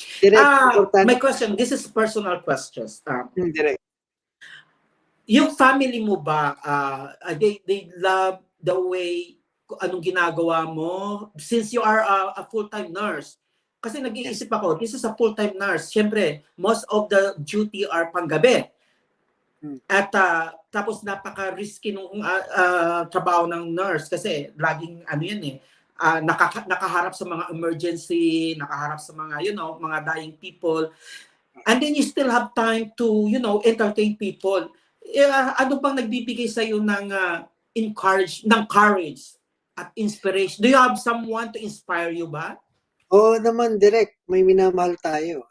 My question, this is personal questions. Direct. Yung family mo ba, they love the way anong ginagawa mo since you are a full-time nurse? Kasi nag-iisip ako, this is a full-time nurse. Siyempre, most of the duty are panggabi. At tapos napaka-risky nung trabaho ng nurse kasi laging ano yan eh, nakaharap sa mga emergency, nakaharap sa mga, mga dying people. And then you still have time to, entertain people. Ano bang nagbibigay sa iyo ng courage at inspiration? Do you have someone to inspire you ba? Oo naman, direct. May minamahal tayo.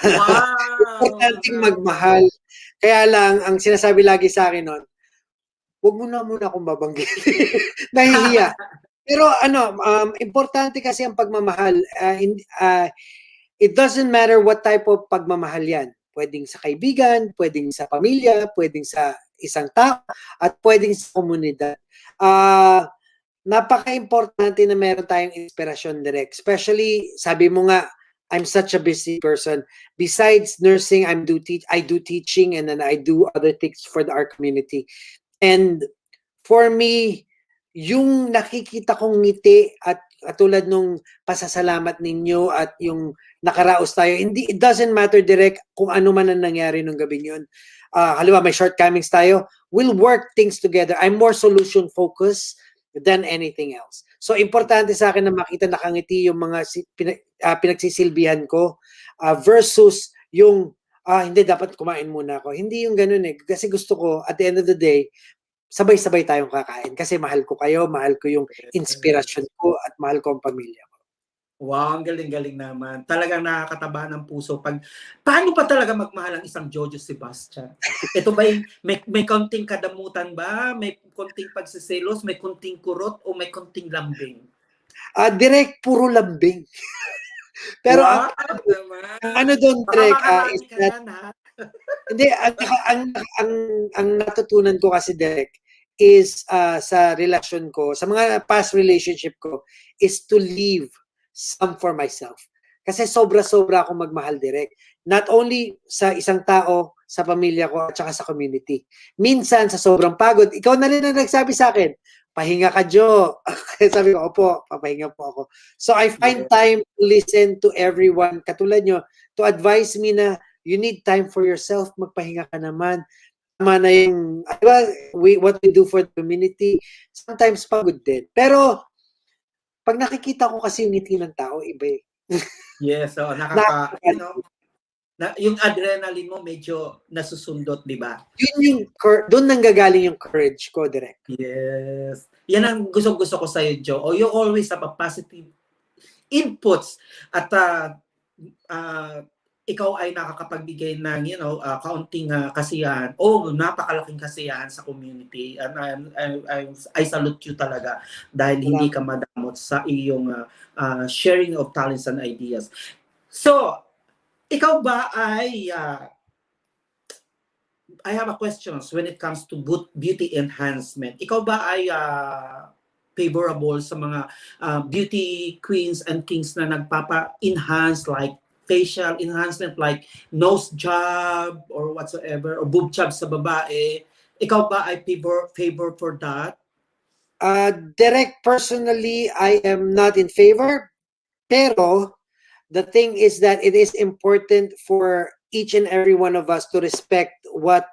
Wow! Importanteng magmahal. Kaya lang, ang sinasabi lagi sa akin nun, huwag mo na muna akong babanggit. Nahihiya. Pero importante kasi ang pagmamahal. It doesn't matter what type of pagmamahal yan. Pwedeng sa kaibigan, pwedeng sa pamilya, pwedeng sa isang tao, at pwedeng sa komunidad. Napaka-importante na meron tayong inspirasyon, direct. Especially, sabi mo nga, I'm such a busy person. Besides nursing, I do teaching, and then I do other things for our community. And for me, yung nakikita kong ngiti at katulad nung pasasalamat ninyo at yung nakaraos tayo, it doesn't matter, direct, kung ano man ang nangyari nung gabi yun. Halimbawa, may shortcomings tayo, we'll work things together. I'm more solution focused than anything else. So, importante sa akin na makita nakangiti yung mga pinagsisilbihan ko versus yung, hindi, dapat kumain muna ako. Hindi yung ganun eh. Kasi gusto ko, at the end of the day, sabay-sabay tayong kakain. Kasi mahal ko kayo, mahal ko yung inspirasyon ko, at mahal ko ang pamilya ko. Wow, ang galing-galing naman. Talagang nakakataba ng puso. Paano pa talaga magmahal ang isang JOJO Sebastian? Ito ba may konting kadamutan ba? May konting pagsiselos? May konting kurot? O may konting lambing? Direct, puro lambing. Pero wow, ano doon, direct, is that, hindi, ang natutunan ko kasi, direct, is sa relasyon ko, sa mga past relationship ko, is to leave some for myself. Kasi sobra-sobra akong magmahal, direct. Not only sa isang tao, sa pamilya ko, at saka sa community. Minsan, sa sobrang pagod, ikaw na rin ang nagsabi sa akin, pahinga ka, Jo. Sabi ko, opo, papahinga po ako. So, I find time to listen to everyone, katulad nyo, to advise me na you need time for yourself, magpahinga ka naman. Tama na yung, what we do for the community, sometimes pagod din. Pero, pag nakikita ko kasi yung ngiti ng tao, iba eh. Yes, so yung adrenaline mo medyo nasusundot, di ba? Yun yung, doon nanggagaling yung courage ko, direct. Yes. Yan ang gusto-gusto ko sa'yo, Joe. You always have a positive inputs at ikaw ay nakakapagbigay ng kaunting kasiyahan o napakalaking kasiyahan sa community, and I salute you talaga dahil hindi ka madamot sa iyong sharing of talents and ideas. So, ikaw ba ay I have a questions when it comes to beauty enhancement. Ikaw ba ay favorable sa mga beauty queens and kings na nagpapa-enhance like facial enhancement like nose job or whatsoever or boob job sa babae? Ikaw ba ay favor for that? Direct, personally, I am not in favor. Pero the thing is that it is important for each and every one of us to respect what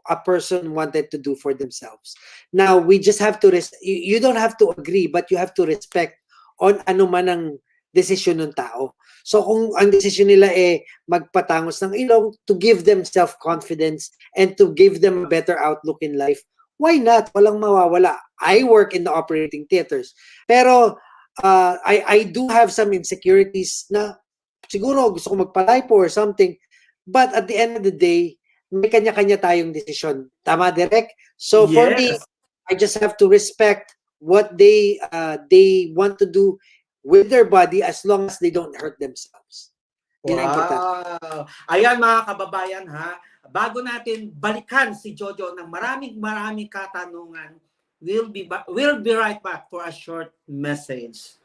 a person wanted to do for themselves. Now, we just have to, you don't have to agree, but you have to respect on ano man ang desisyon ng tao. So kung ang desisyon nila magpatangos ng ilong to give them self-confidence and to give them a better outlook in life, why not? Walang mawawala. I work in the operating theaters. Pero I do have some insecurities na siguro gusto ko magpalipo or something. But at the end of the day, may kanya-kanya tayong desisyon. Tama, Direk? So for me, Yes. I just have to respect what they want to do with their body as long as they don't hurt themselves. Yun ang importante. Wow. Ayan mga kababayan ha, bago natin balikan si Jojo ng maraming katanungan, we'll be right back for a short message.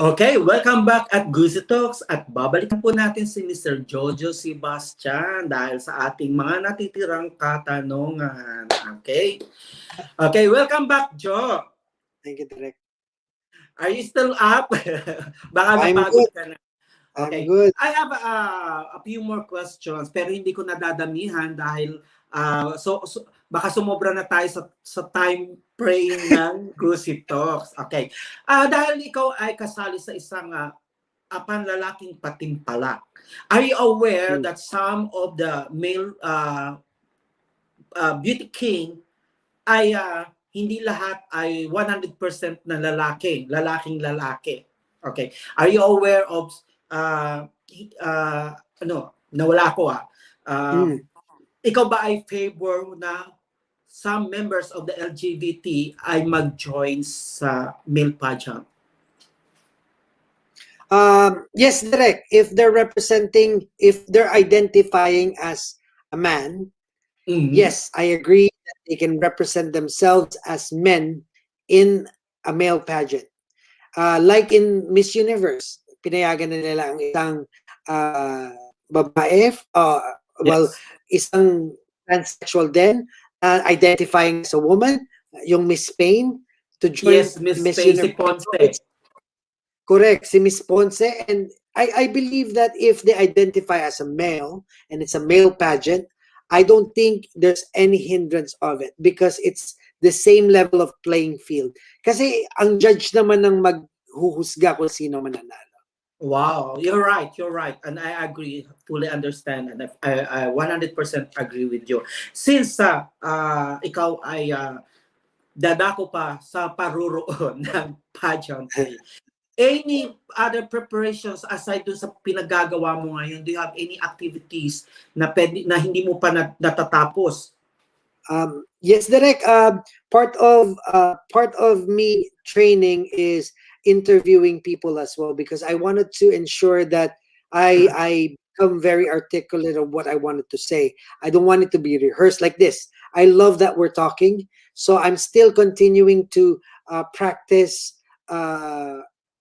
Okay, welcome back at Gusitalks at babalikan po natin si Mr. JOJO Sebastian dahil sa ating mga natitirang katanungan. Okay? Okay, welcome back, Jo. Thank you, Direk. Are you still up? Baka I'm mapagod good. ka na. I'm Okay. good. I have a few more questions pero hindi ko nadadamihan dahil so baka sumobra na tayo sa time frame ng Gusi Talks. Okay. Dahil ikaw ay kasali sa isang panlalaking patimpalak. Are you aware that some of the male beauty king ay hindi lahat ay 100% na lalaking lalaki? Okay. Are you aware of nawala ko ikaw ba ay favor na some members of the LGBT ay mag-join sa male pageant? Yes, Direk. If they're identifying as a man, yes, I agree that they can represent themselves as men in a male pageant. Like in Miss Universe, pinayagan na nila ang isang babae, isang transsexual din, identifying as a woman, yung Miss Spain, to join Miss Universe. Ponce. Correct, si Miss Ponce. And I believe that if they identify as a male and it's a male pageant, I don't think there's any hindrance of it because it's the same level of playing field. Kasi ang judge naman ng maghuhusga kung sino mananalo. Wow, you're right, and I agree, fully understand, and I 100% agree with you. Since ikaw ay dadako pa sa paruroon ng pageant, any other preparations aside dun sa pinagagawa mo ngayon? Do you have any activities na hindi mo pa natatapos? Yes, Direk. Part of me training is interviewing people as well because I wanted to ensure that I become very articulate of what I wanted to say. I don't want it to be rehearsed like this. I love that we're talking, so I'm still continuing to practice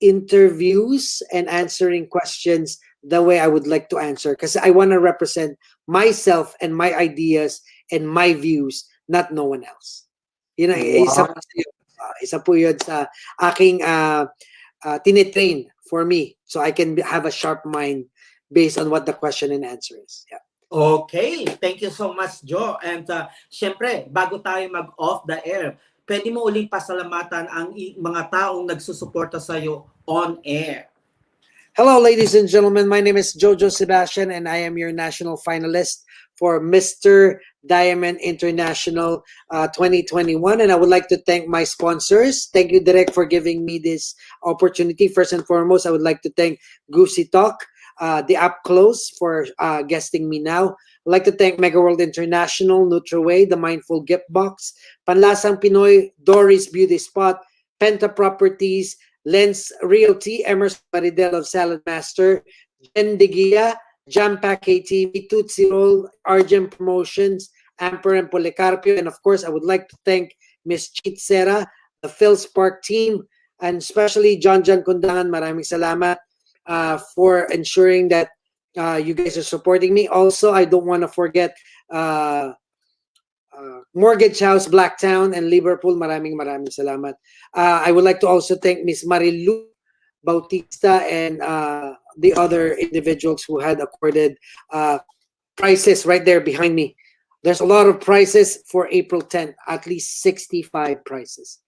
interviews and answering questions the way I would like to answer because I want to represent myself and my ideas and my views, not no one else. You know, Wow. Isa po yun sa aking tinitrain for me so I can have a sharp mind based on what the question and answer is. Yeah. Okay, thank you so much, Joe. And syempre, bago tayo mag-off the air, pwede mo uling pasalamatan ang mga taong nagsusuporta sa iyo on air. Hello, ladies and gentlemen. My name is JOJO Sebastian, and I am your national finalist for Mr. Diamond International 2021. And I would like to thank my sponsors. Thank you, Direk, for giving me this opportunity. First and foremost, I would like to thank Gusitalk, the Upclos, for guesting me now. I'd like to thank Mega World International, NutriWay, The Mindful Gift Box, Panlasang Pinoy, Doris Beauty Spot, Penta Properties, Lens Realty, Emerson Maridel of Salad Master, Jen Digia, Jampack KTV, Tootsie Roll, Argent Promotions, Amper and Policarpio, and of course, I would like to thank Miss Cheat Sera, the Phil Spark team, and especially John Kundangan. Maraming salamat for ensuring that you guys are supporting me. Also, I don't want to forget Mortgage House, Blacktown, and Liverpool. Maraming salamat. I would like to also thank Miss Marilu Bautista and the other individuals who had accorded prizes right there behind me. There's a lot of prizes for April 10th, at least 65 prizes.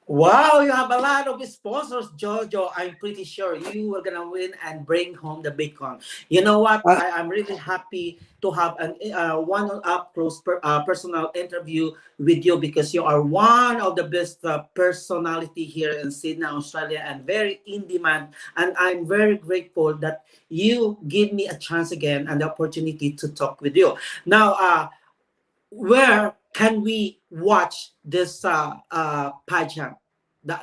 Wow, you have a lot of sponsors, Jojo. I'm pretty sure you are gonna win and bring home the bacon. You know what? I'm really happy to have an one up close personal interview with you because you are one of the best personality here in Sydney, Australia, and very in demand. And I'm very grateful that you give me a chance again and the opportunity to talk with you. Now, where can we watch this pageant,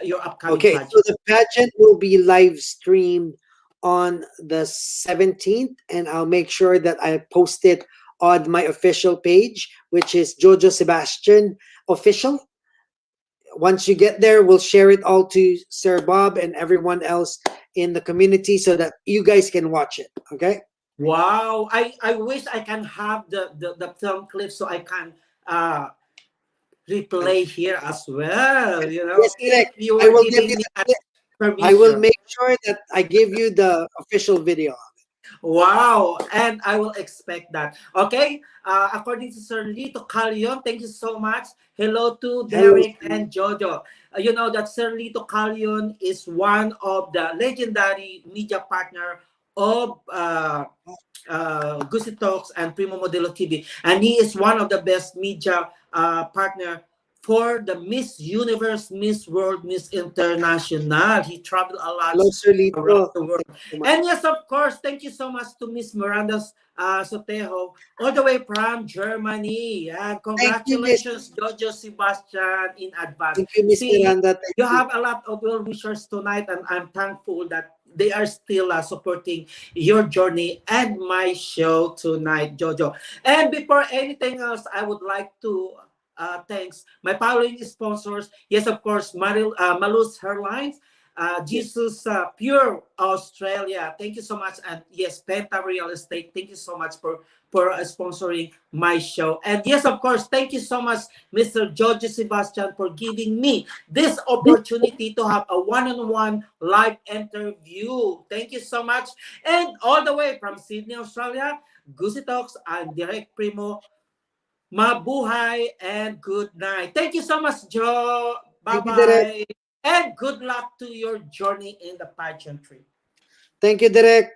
your upcoming pageant? So the pageant will be live streamed on the 17th, and I'll make sure that I post it on my official page, which is JOJO Sebastian Official. Once you get there, we'll share it all to Sir Bob and everyone else in the community so that you guys can watch it. Okay? Wow, I wish I can have the film clip so I can replay here as well. You know, yes, if you I were will give giving you me permission. I will make sure that I give you the official video. Wow, and I will expect that. Okay, according to Sir Lito Calion, thank you so much. Hello to Derek and Jojo. You know that Sir Lito Calion is one of the legendary media partner of Gusitalks and Primo Modelo TV, and he is one of the best media partner for the Miss Universe, Miss World, Miss International. He traveled a lot Hello, Sir Lito. around the world. And yes, of course, thank you so much to Miss Miranda Sotejo, all the way from Germany. And congratulations, JOJO Sebastian, in advance. Thank you, Miss Miranda. You have a lot of well-wishers tonight, and I'm thankful that they are still supporting your journey and my show tonight, Jojo. And before anything else, I would like to thanks my following sponsors. Yes, of course, Malus Hairlines, Jesus Pure Australia. Thank you so much. And yes, Penta Real Estate. Thank you so much for sponsoring my show. And yes, of course, thank you so much, Mr. JOJO Sebastian, for giving me this opportunity to have a one-on-one live interview. Thank you so much. And all the way from Sydney, Australia, Gusitalks and Direct Primo, mabuhay and good night. Thank you so much, Joe. Bye-bye. And good luck to your journey in the pageantry. Thank you, Direk.